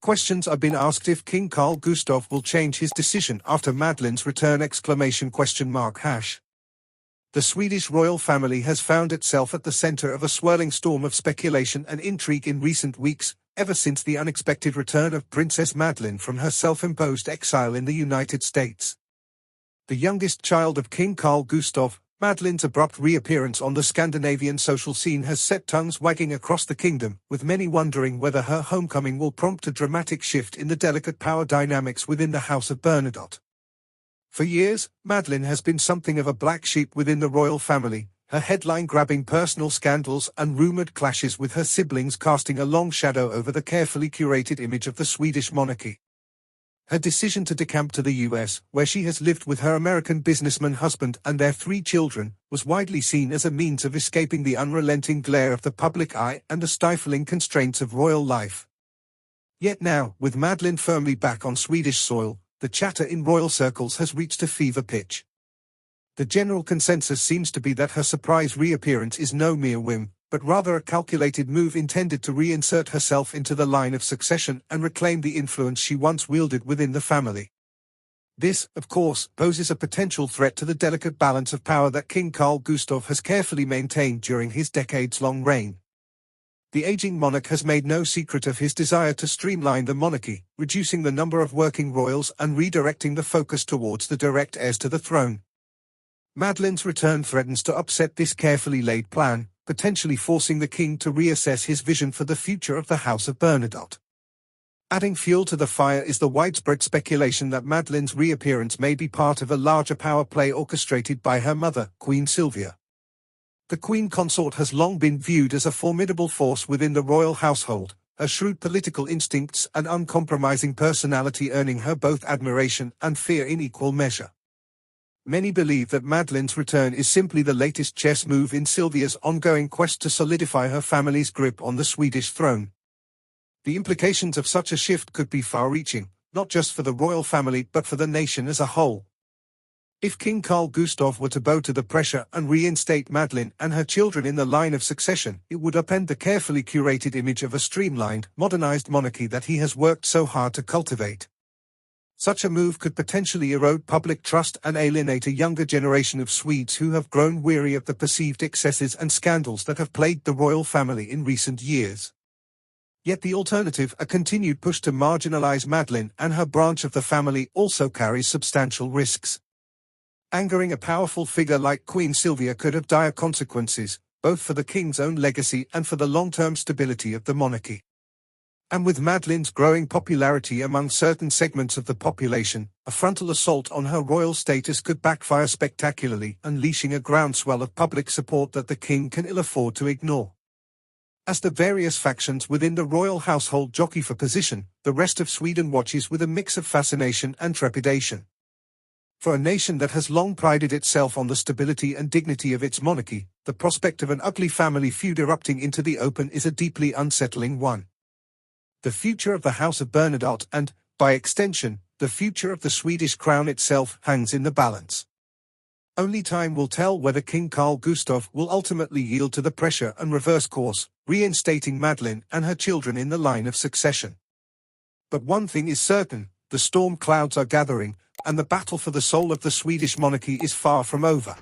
Questions are being asked if King Carl Gustaf will change his decision after Madeleine's return ! The Swedish royal family has found itself at the center of a swirling storm of speculation and intrigue in recent weeks, ever since the unexpected return of Princess Madeleine from her self-imposed exile in the United States. The youngest child of King Carl Gustaf, Madeleine's abrupt reappearance on the Scandinavian social scene has set tongues wagging across the kingdom, with many wondering whether her homecoming will prompt a dramatic shift in the delicate power dynamics within the House of Bernadotte. For years, Madeleine has been something of a black sheep within the royal family, her headline-grabbing personal scandals and rumored clashes with her siblings casting a long shadow over the carefully curated image of the Swedish monarchy. Her decision to decamp to the US, where she has lived with her American businessman husband and their 3 children, was widely seen as a means of escaping the unrelenting glare of the public eye and the stifling constraints of royal life. Yet now, with Madeleine firmly back on Swedish soil, the chatter in royal circles has reached a fever pitch. The general consensus seems to be that her surprise reappearance is no mere whim, but rather a calculated move intended to reinsert herself into the line of succession and reclaim the influence she once wielded within the family. This, of course, poses a potential threat to the delicate balance of power that King Carl Gustaf has carefully maintained during his decades-long reign. The aging monarch has made no secret of his desire to streamline the monarchy, reducing the number of working royals and redirecting the focus towards the direct heirs to the throne. Madeleine's return threatens to upset this carefully laid plan, potentially forcing the king to reassess his vision for the future of the House of Bernadotte. Adding fuel to the fire is the widespread speculation that Madeleine's reappearance may be part of a larger power play orchestrated by her mother, Queen Sylvia. The Queen Consort has long been viewed as a formidable force within the royal household, her shrewd political instincts and uncompromising personality earning her both admiration and fear in equal measure. Many believe that Madeleine's return is simply the latest chess move in Sylvia's ongoing quest to solidify her family's grip on the Swedish throne. The implications of such a shift could be far-reaching, not just for the royal family but for the nation as a whole. If King Carl Gustaf were to bow to the pressure and reinstate Madeleine and her children in the line of succession, it would upend the carefully curated image of a streamlined, modernized monarchy that he has worked so hard to cultivate. Such a move could potentially erode public trust and alienate a younger generation of Swedes who have grown weary of the perceived excesses and scandals that have plagued the royal family in recent years. Yet the alternative, a continued push to marginalize Madeleine and her branch of the family, also carries substantial risks. Angering a powerful figure like Queen Sylvia could have dire consequences, both for the king's own legacy and for the long-term stability of the monarchy. And with Madeleine's growing popularity among certain segments of the population, a frontal assault on her royal status could backfire spectacularly, unleashing a groundswell of public support that the king can ill afford to ignore. As the various factions within the royal household jockey for position, the rest of Sweden watches with a mix of fascination and trepidation. For a nation that has long prided itself on the stability and dignity of its monarchy, the prospect of an ugly family feud erupting into the open is a deeply unsettling one. The future of the House of Bernadotte and, by extension, the future of the Swedish crown itself hangs in the balance. Only time will tell whether King Carl Gustaf will ultimately yield to the pressure and reverse course, reinstating Madeleine and her children in the line of succession. But one thing is certain, the storm clouds are gathering, and the battle for the soul of the Swedish monarchy is far from over.